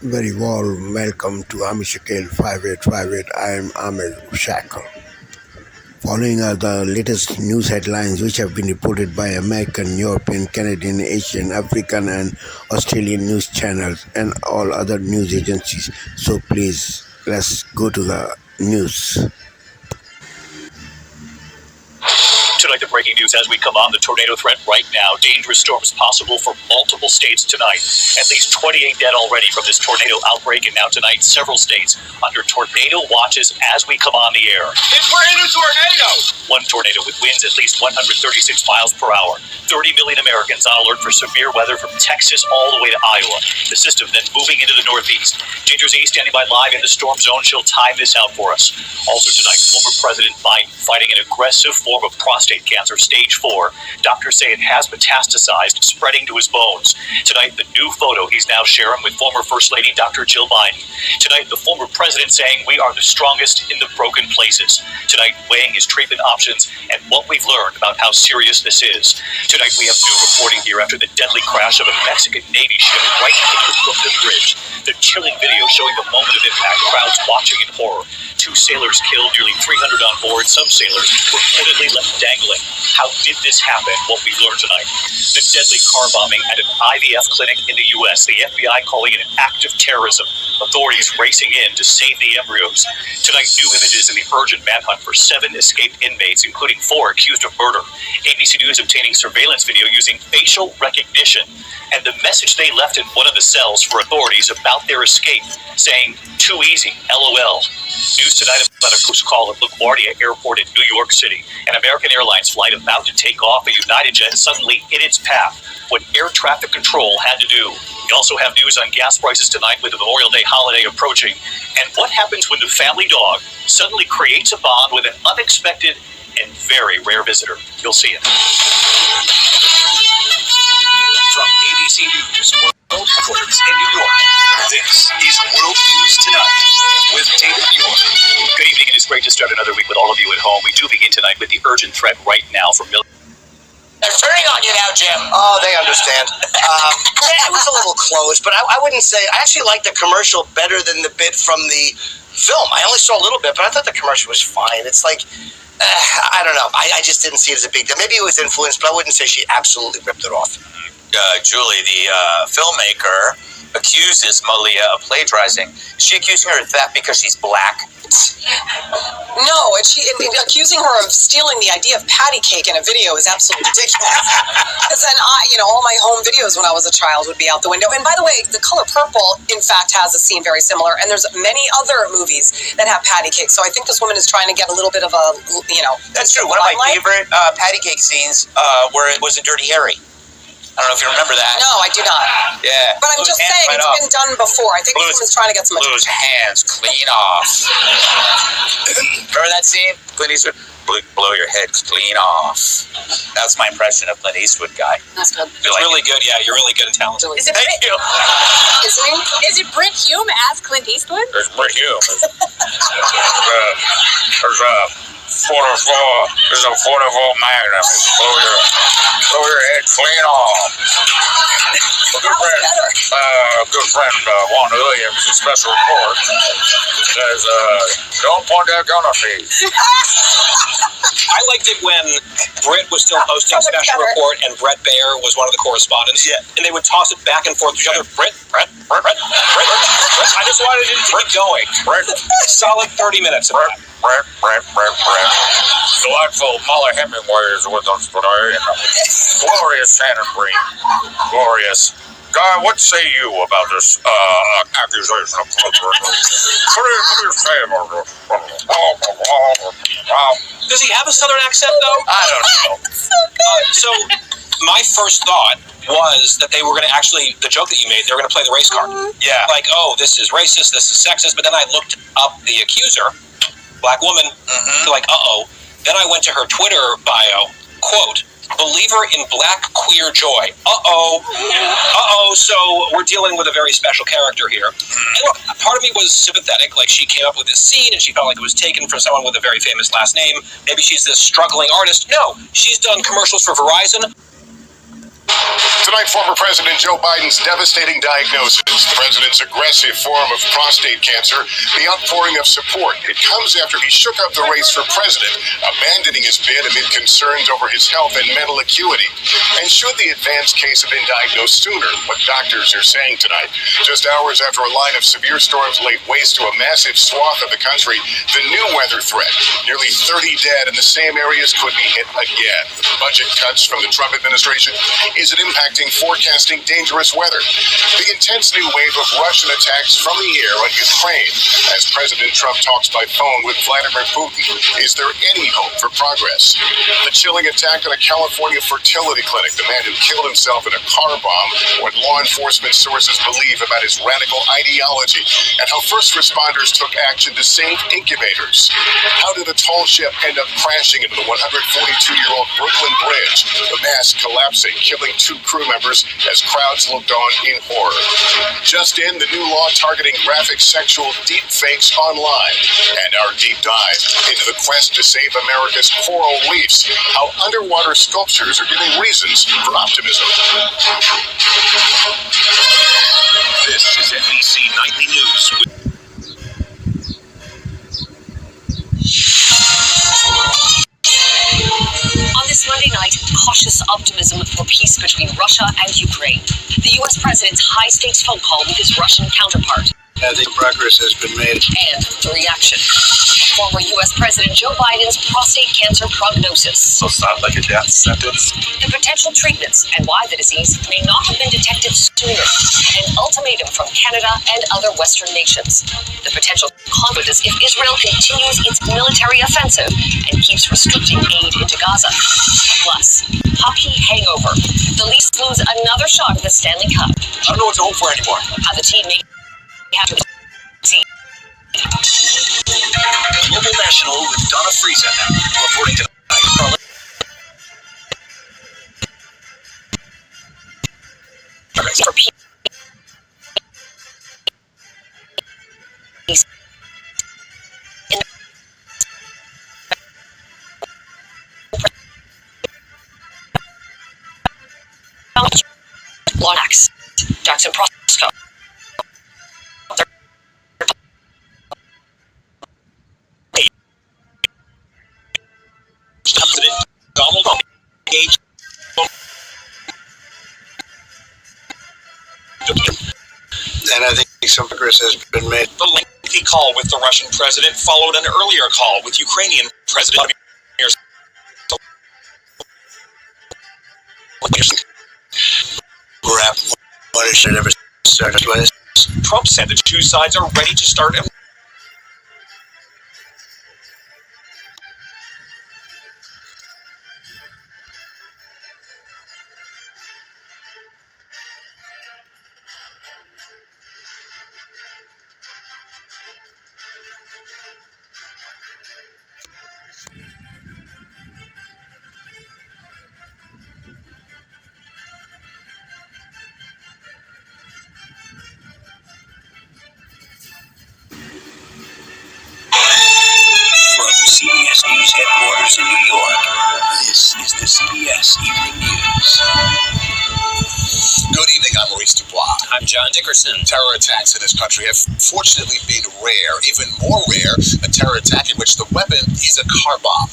Very warm welcome to Amishakil 5858. I am Ahmed Shackle. Following are the latest news headlines which have been reported by American, European, Canadian, Asian, African, and Australian news channels and all other news agencies. So please, let's go to the news. Tonight, the breaking news as we come on, the tornado threat right now. Dangerous storms possible for multiple states tonight. At least 28 dead already from this tornado outbreak, and now tonight, several states under tornado watches as we come on the air. We're in a tornado! One tornado with winds at least 136 miles per hour. 30 million Americans on alert for severe weather from Texas all the way to Iowa. The system then moving into the northeast. Ginger Z standing by live in the storm zone. She'll time this out for us. Also tonight, former President Biden fighting an aggressive form of prostate cancer, stage 4. Doctors say it has metastasized, spreading to his bones. Tonight, the new photo he's now sharing with former First Lady Dr. Jill Biden. Tonight, the former president saying we are the strongest in the broken places. Tonight, weighing his treatment options and what we've learned about how serious this is. Tonight, we have new reporting here after the deadly crash of a Mexican Navy ship right into the Brooklyn Bridge. The chilling video showing the moment of impact, crowds watching in horror. 2 sailors killed, nearly 300 on board. Some sailors reportedly left dangling. How did this happen? What we learned tonight. The deadly car bombing at an IVF clinic in the U.S. The FBI calling it an act of terrorism. Authorities racing in to save the embryos. Tonight, new images in the urgent manhunt for 7 escaped inmates, including 4 accused of murder. ABC News obtaining surveillance video using facial recognition. And the message they left in one of the cells for authorities about their escape, saying, "Too easy, LOL." News tonight about a close call at LaGuardia Airport in New York City. An American Airlines flight about to take off, a United jet suddenly hit its path. What air traffic control had to do. We also have news on gas prices tonight with the Memorial Day holiday approaching. And what happens when the family dog suddenly creates a bond with an unexpected and very rare visitor. You'll see it. From ABC News, World Headquarters in New York, this is World News Tonight with David York. Good evening, and it's great to start another week with all of you at home. We do begin tonight with the urgent threat right now from millions. They're turning on you now, Jim. Oh, they understand. It was a little close, but I wouldn't say... I actually liked the commercial better than the bit from the film. I only saw a little bit, but I thought the commercial was fine. It's like... I don't know. I just didn't see it as a big deal. Maybe it was influenced, but I wouldn't say she absolutely ripped it off. Julie, the filmmaker, accuses Malia of plagiarizing. Is she accusing her of theft because she's black? No, and accusing her of stealing the idea of patty cake in a video is absolutely ridiculous. Because then all my home videos when I was a child would be out the window. And by the way, The Color Purple, in fact, has a scene very similar. And there's many other movies that have patty cake. So I think this woman is trying to get a little bit of a, That's true. One of my favorite patty cake scenes where it was in Dirty Harry. I don't know if you remember that. No, I do not. Yeah. But I'm just saying, it's been done before. I think this woman's trying to get some attention. Blew his hands clean off. Remember that scene? Clint Eastwood? Blow your head clean off. That's my impression of Clint Eastwood guy. That's good. It's really good, yeah. You're really good and talented. Thank you. Is it Brent Hume as Clint Eastwood? There's Brent Hume. There's a 44 Magnum. Blow your head clean off. Good friend Juan Williams, a special report, says, don't point that gun at me. I liked it when Britt was still hosting Special Report and Brett Baer was one of the correspondents. Yeah. And they would toss it back and forth to each other. Britt. I just wanted it to keep going. Solid 30 minutes of that. Delightful Molly Hemingway is with us today. Glorious Shannon Green. Glorious. Guy, what say you about this accusation of perjury? What do you say about this? Does he have a southern accent, though? I don't know. So my first thought was that they were going to actually, the joke that you made, they were going to play the race card. Yeah. Like, oh, this is racist, this is sexist. But then I looked up the accuser, black woman, like, uh-oh. Then I went to her Twitter bio, quote, believer in black queer joy. So we're dealing with a very special character here. And look, part of me was sympathetic, like she came up with this scene and she felt like it was taken from someone with a very famous last name. Maybe she's this struggling artist. No, she's done commercials for Verizon. Tonight, former President Joe Biden's devastating diagnosis, the president's aggressive form of prostate cancer, the outpouring of support. It comes after he shook up the race for president, abandoning his bid amid concerns over his health and mental acuity. And should the advanced case have been diagnosed sooner, what doctors are saying tonight? Just hours after a line of severe storms laid waste to a massive swath of the country, the new weather threat. Nearly 30 dead in the same areas could be hit again. Budget cuts from the Trump administration. Is it impacting forecasting dangerous weather? The intense new wave of Russian attacks from the air on Ukraine as President Trump talks by phone with Vladimir Putin. Is there any hope for progress? The chilling attack on a California fertility clinic, the man who killed himself in a car bomb, what law enforcement sources believe about his radical ideology, and how first responders took action to save incubators. How did a tall ship end up crashing into the 142-year-old Brooklyn Bridge? The mast collapsing, killing 2 crew members as crowds looked on in horror. Just in, the new law targeting graphic sexual deep fakes online. And our deep dive into the quest to save America's coral reefs. How underwater sculptures are giving reasons for optimism. This is NBC Nightly News. On this Monday night, cautious optimism for peace between Russia and Ukraine. The U.S. president's high-stakes phone call with his Russian counterpart. I think progress has been made. And the reaction. Former U.S. President Joe Biden's prostate cancer prognosis. So sound like a death sentence. The potential treatments and why the disease may not have been detected sooner. An ultimatum from Canada and other Western nations. The potential conflicts if Israel continues its military offensive and keeps restricting aid into Gaza. Plus, hockey hangover. The Leafs lose another shot at the Stanley Cup. I don't know what to hope for anymore. How the team may have to see. Global National with Donna Friesen reporting tonight. For peace. Lonax, Jackson Prosco. President Donald Trump engaged. And I think some progress has been made. The lengthy call with the Russian president followed an earlier call with Ukrainian President Vladimir What it should ever started with. Trump said the 2 sides are ready to start a CBS News headquarters in New York. This is the CBS Evening News. Good evening, I'm Maurice Dubois. I'm John Dickerson. Terror attacks in this country have fortunately been rare. Even more rare, a terror attack in which the weapon is a car bomb.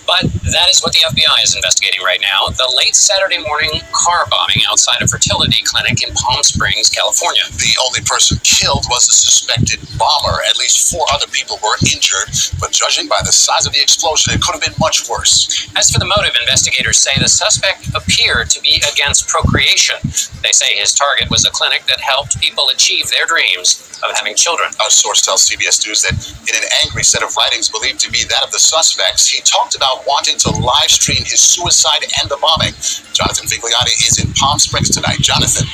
But that is what the FBI is investigating right now. The late Saturday morning car bombing outside a fertility clinic in Palm Springs, California. The only person killed was the suspected bomber. At least 4 other people were injured, but judging by the size of the explosion, it could have been much worse. As for the motive, investigators say the suspect appeared to be against procreation. They say his target was a clinic that helped people achieve their dreams of having children. A source tells CBS News that in an angry set of writings believed to be that of the suspects, he talked about wanting to live stream his suicide and the bombing. Jonathan Vigliotti is in Palm Springs tonight. Jonathan.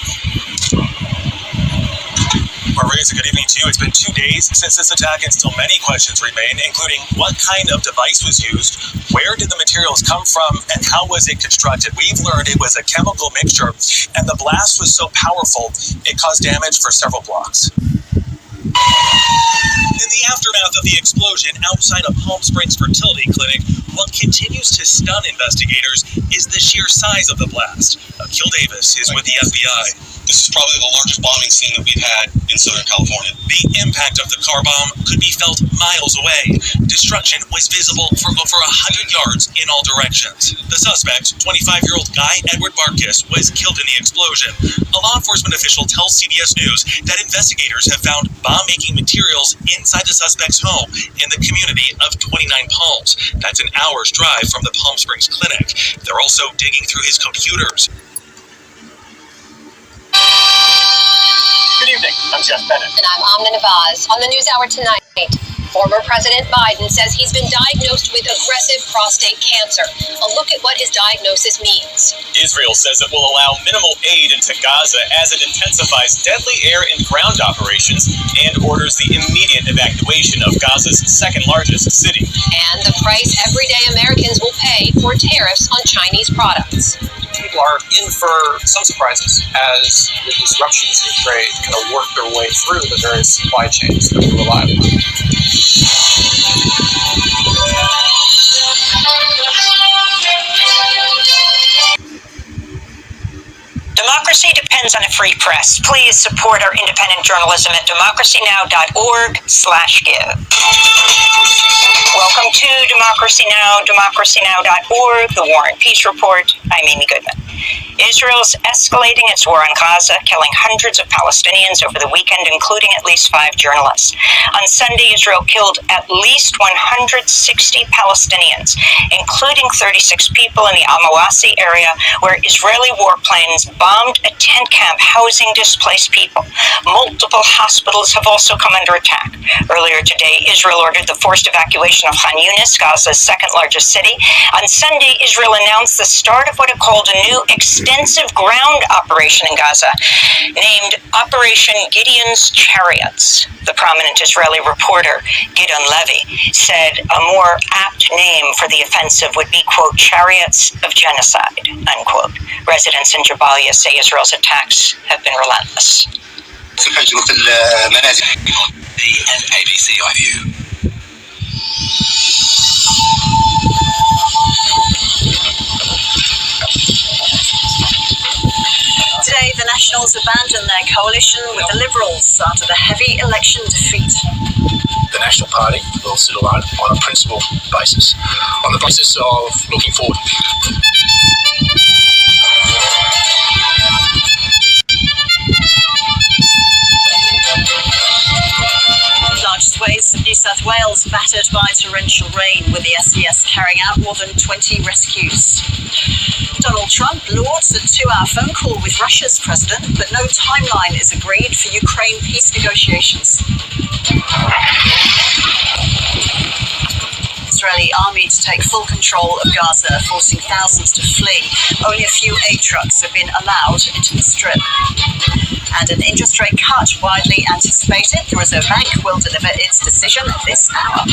Maurice, good evening to you. It's been 2 days since this attack and still many questions remain, including what kind of device was used, where did the materials come from, and how was it constructed? We've learned it was a chemical mixture, and the blast was so powerful it caused damage for several blocks. In the aftermath of the explosion outside a Palm Springs fertility clinic, what continues to stun investigators is the sheer size of the blast. Akil Davis is with the FBI. This is probably the largest bombing scene that we've had in Southern California. The impact of the car bomb could be felt miles away. Destruction was visible for over 100 yards in all directions. The suspect, 25-year-old Guy Edward Barkis, was killed in the explosion. A law enforcement official tells CBS News that investigators have found bomb-making materials inside the suspect's home in the community of 29 Palms. That's an hour's drive from the Palm Springs clinic. They're also digging through his computers. Good evening. I'm Jeff Bennett. And I'm Amna Navaz. On the NewsHour tonight, former President Biden says he's been diagnosed with aggressive prostate cancer. A look at what his diagnosis means. Israel says it will allow minimal aid into Gaza as it intensifies deadly air and ground operations and orders the immediate evacuation of Gaza's second largest city. And the price everyday Americans will pay for tariffs on Chinese products. People are in for some surprises as the disruptions in trade kind of work their way through the various supply chains that we rely on. Democracy depends on a free press. Please support our independent journalism at democracynow.org/give. Welcome to Democracy Now!, democracynow.org, the War and Peace Report. I'm Amy Goodman. Israel's escalating its war on Gaza, killing hundreds of Palestinians over the weekend, including at least 5 journalists. On Sunday, Israel killed at least 160 Palestinians, including 36 people in the Al-Mawasi area, where Israeli warplanes bombed a tent camp housing displaced people. Multiple hospitals have also come under attack. Earlier today, Israel ordered the forced evacuation of Khan Yunis, Gaza's second largest city. On Sunday, Israel announced the start of what it called a new extensive ground operation in Gaza, named Operation Gideon's Chariots. The prominent Israeli reporter, Gideon Levy, said a more apt name for the offensive would be, quote, chariots of genocide, unquote. Residents in Jabalia say Israel's attacks have been relentless. The ABC iView. Today, the Nationals abandoned their coalition with the Liberals after the heavy election defeat. The National Party will sit alone on a principle basis, on the basis of looking forward. Large swathes of New South Wales battered by torrential rain, with the SES carrying out more than 20 rescues. Donald Trump lauds a 2-hour phone call with Russia's president, but no timeline is agreed for Ukraine peace negotiations. Israeli army to take full control of Gaza, forcing thousands to flee. Only a few aid trucks have been allowed into the strip. And an interest rate cut widely anticipated. The Reserve Bank will deliver its decision this hour.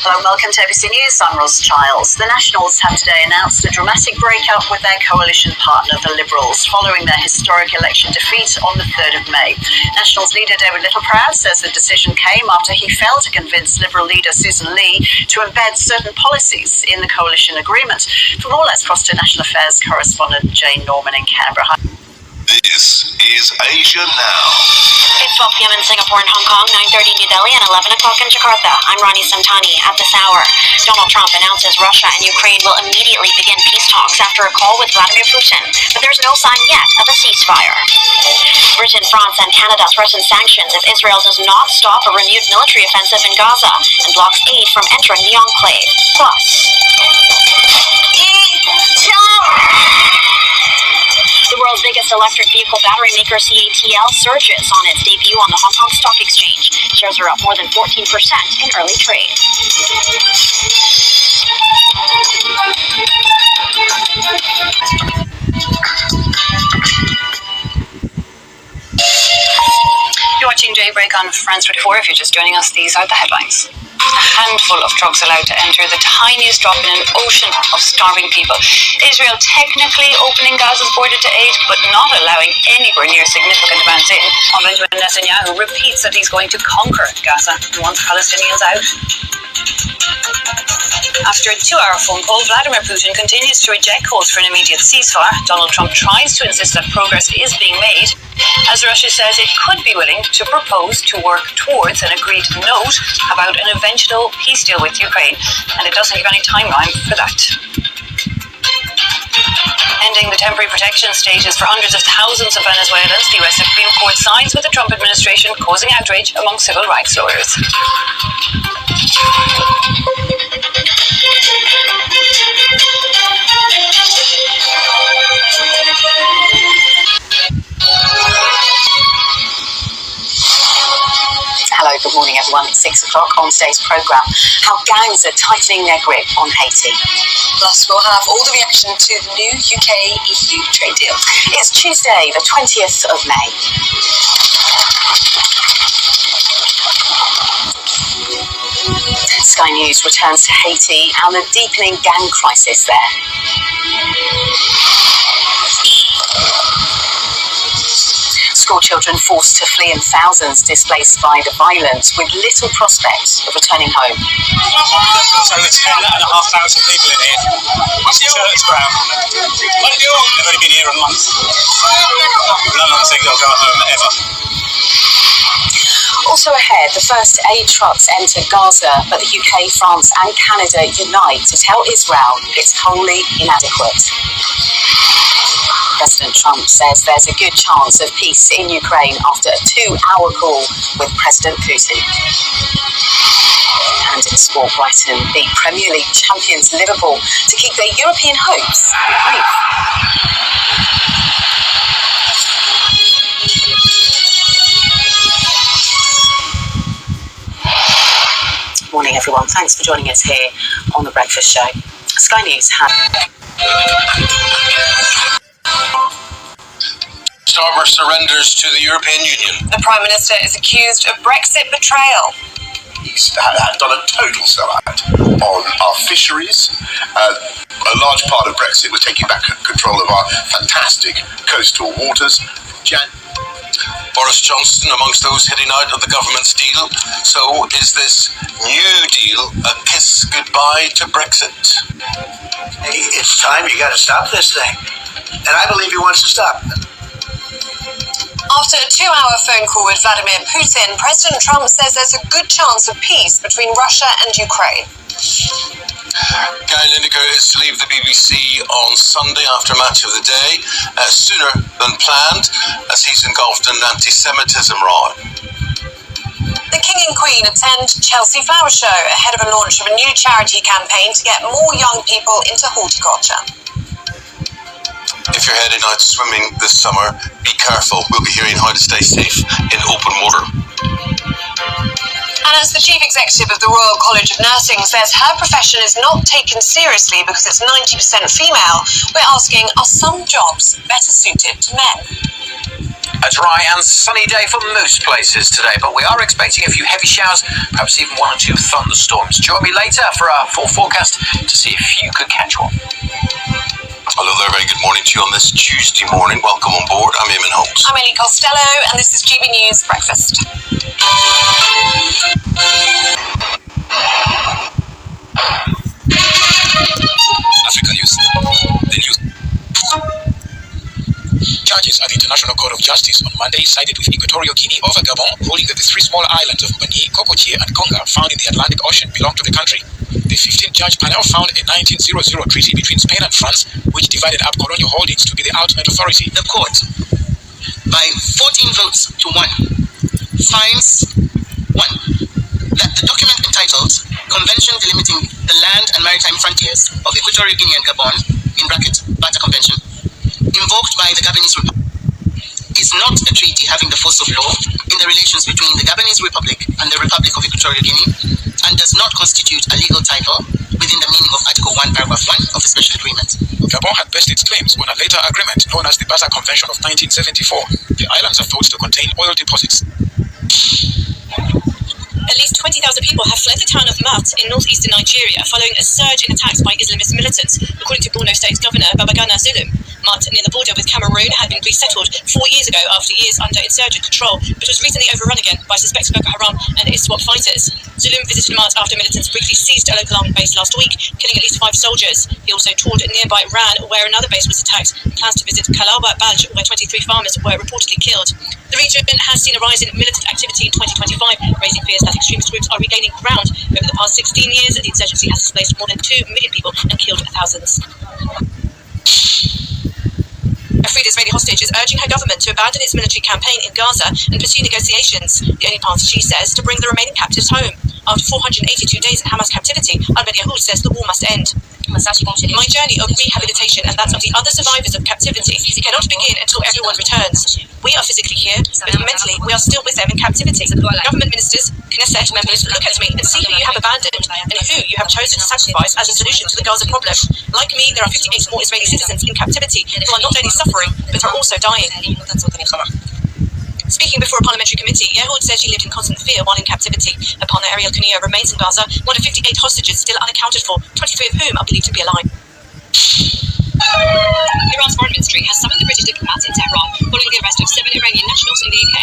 Hello and welcome to ABC News. I'm Ros Childs. The Nationals have today announced a dramatic breakup with their coalition partner, the Liberals, following their historic election defeat on the 3rd of May. Nationals leader David Littleproud says the decision came after he failed to convince Liberal leader Susan Lee to embed certain policies in the coalition agreement. For more, let's cross to National Affairs correspondent Jane Norman in Canberra. This is Asia Now. It's 12 p.m. in Singapore and Hong Kong, 9:30 New Delhi, and 11 o'clock in Jakarta. I'm Rani Samtani. At this hour, Donald Trump announces Russia and Ukraine will immediately begin peace talks after a call with Vladimir Putin, but there's no sign yet of a ceasefire. Britain, France, and Canada threaten sanctions if Israel does not stop a renewed military offensive in Gaza and blocks aid from entering the enclave. Plus, the world's biggest electric vehicle battery maker, CATL, surges on its debut on the Hong Kong Stock Exchange. Shares are up more than 14% in early trade. You're watching Daybreak on France 24. If you're just joining us, these are the headlines. a handful of trucks allowed to enter, the tiniest drop in an ocean of starving people. Israel technically opening Gaza's border to aid, but not allowing anywhere near significant amounts in. Benjamin Netanyahu repeats that he's going to conquer Gaza and wants Palestinians out. After a 2-hour phone call, Vladimir Putin continues to reject calls for an immediate ceasefire. Donald Trump tries to insist that progress is being made, as Russia says it could be willing to propose to work towards an agreed note about an eventual peace deal with Ukraine, and it doesn't give any timeline for that. Ending the temporary protection status for hundreds of thousands of Venezuelans, the US Supreme Court sides with the Trump administration, causing outrage among civil rights lawyers. Hello, good morning everyone. It's 6 o'clock on today's programme. How gangs are tightening their grip on Haiti. Plus, we'll have all the reaction to the new UK-EU trade deal. It's Tuesday, the 20th of May. Sky News returns to Haiti and the deepening gang crisis there. School children forced to flee in thousands, displaced by the violence, with little prospect of returning home. So there's 10,500 people in here. It's a church ground. They've only been here a month. None of them think they'll go home ever. Also ahead, the first aid trucks enter Gaza, but the UK, France and Canada unite to tell Israel it's wholly inadequate. President Trump says there's a good chance of peace in Ukraine after a 2-hour call with President Putin. And in sport, Brighton beat Premier League champions Liverpool to keep their European hopes alive. Morning everyone, thanks for joining us here on The Breakfast Show. Sky News has... Starmer surrenders to the European Union. The Prime Minister is accused of Brexit betrayal. He's done a total sellout on our fisheries. A large part of Brexit was taking back control of our fantastic coastal waters. Boris Johnson amongst those hitting out of the government's deal. So is this new deal a kiss goodbye to Brexit? It's time. You got to stop this thing. And I believe he wants to stop. After a 2-hour phone call with Vladimir Putin, President Trump says there's a good chance of peace between Russia and Ukraine. Guy Lineker is to leave the BBC on Sunday after match of the day, sooner than planned, as he's engulfed in an anti-Semitism row. The King and Queen attend Chelsea Flower Show ahead of a launch of a new charity campaign to get more young people into horticulture. If you're heading out swimming this summer, be careful. We'll be hearing how to stay safe in open water. And as the Chief Executive of the Royal College of Nursing says her profession is not taken seriously because it's 90% female, we're asking, are some jobs better suited to men? A dry and sunny day for most places today, but we are expecting a few heavy showers, perhaps even 1 or 2 thunderstorms. Join me later for our full forecast to see if you could catch one. Hello there, very good morning to you on this Tuesday morning. Welcome on board. I'm Eamon Holmes. I'm Ellie Costello, and this is GB News Breakfast. Africa News. The news. Judges at the International Court of Justice on Monday sided with Equatorial Guinea over Gabon, ruling that the 3 small islands of Bani, Kokotie and Konga found in the Atlantic Ocean belong to the country. The 15-judge panel found a 1900 treaty between Spain and France, which divided up colonial holdings, to be the ultimate authority. The court, by 14 votes to 1, finds 1. That the document entitled Convention Delimiting the Land and Maritime Frontiers of Equatorial Guinea and Gabon, in brackets, Bata Convention, invoked by the Gabonese Republic, is not a treaty having the force of law in the relations between the Gabonese Republic and the Republic of Equatorial Guinea, and does not constitute a legal title within the meaning of Article 1, Paragraph 1 of the Special Agreement. Gabon had based its claims on a later agreement known as the Bata Convention of 1974. The islands are thought to contain oil deposits. At least 20,000 people have fled the town of Mat in northeastern Nigeria following a surge in attacks by Islamist militants, according to Borno State Governor Babagana Zulum. Mat, near the border with Cameroon, had been resettled 4 years ago after years under insurgent control, but was recently overrun again by suspected Boko Haram and ISWAP fighters. Zulum visited Mat after militants briefly seized a local army base last week, killing at least 5 soldiers. He also toured nearby Ran, where another base was attacked, and plans to visit Kalaba Balj, where 23 farmers were reportedly killed. The region has seen a rise in militant activity in 2025, raising fears that extremist groups are regaining ground. Over the past 16 years, the insurgency has displaced more than 2 million people and killed thousands. A freed Israeli hostage is urging her government to abandon its military campaign in Gaza and pursue negotiations, the only path, she says, to bring the remaining captives home. After 482 days in Hamas captivity, Al-Badiahul says the war must end. My journey of rehabilitation and that of the other survivors of captivity cannot begin until everyone returns. We are physically here, but mentally we are still with them in captivity. Government ministers, Knesset members, look at me and see who you have abandoned and who you have chosen to sacrifice as a solution to the Gaza problem. Like me, there are 58 more Israeli citizens in captivity who are not only suffering, but are also dying. Speaking before a parliamentary committee, Yehud said she lived in constant fear while in captivity. Her partner Ariel Kania remains in Gaza, one of 58 hostages still unaccounted for, 23 of whom are believed to be alive. Iran's foreign ministry has summoned the British diplomats in Tehran following the arrest of 7 Iranian nationals in the UK.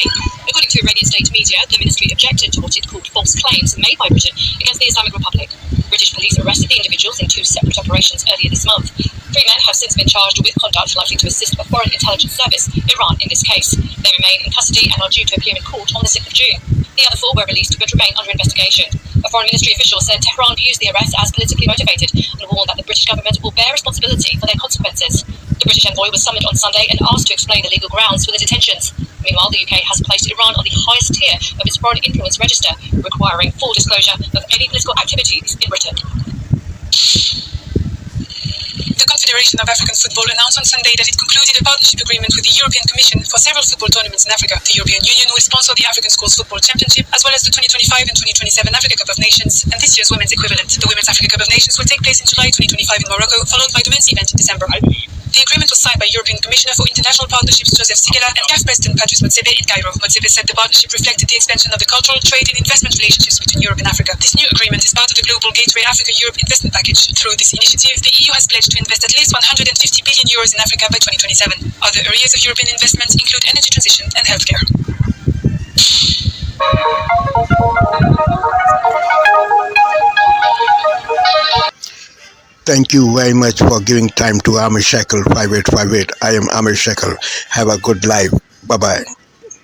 According to Iranian state media, the ministry objected to what it called false claims made by Britain against the Islamic Republic. British police arrested the individuals in 2 separate operations earlier this month. 3 men have since been charged with conduct likely to assist a foreign intelligence service, Iran in this case. They remain in custody and are due to appear in court on the 6th of June. The other 4 were released but remain under investigation. A foreign ministry official said Tehran views the arrest as politically motivated and warned that the British government will bear responsibility for their consequences. The British envoy was summoned on Sunday and asked to explain the legal grounds for the detentions. Meanwhile, the UK has placed Iran on the highest tier of its foreign influence register, requiring full disclosure of any political activities in Britain. The Confederation of African Football announced on Sunday that it concluded a partnership agreement with the European Commission for several football tournaments in Africa. The European Union will sponsor the African Schools Football Championship, as well as the 2025 and 2027 Africa Cup of Nations, and this year's women's equivalent. The Women's Africa Cup of Nations will take place in July 2025 in Morocco, followed by the men's event in December. The agreement was signed by European Commissioner for International Partnerships Joseph Sigela and CAF President Patrice Motsepe in Cairo. Motsepe said the partnership reflected the expansion of the cultural, trade and investment relationships between Europe and Africa. This new agreement is part of the Global Gateway Africa-Europe Investment Package. Through this initiative, the EU has pledged to invest at least 150 billion euros in Africa by 2027. Other areas of European investment include energy transition and healthcare. Thank you very much for giving time to Amir Shackle 5858. I am Amir Shackle. Have a good life. Bye-bye.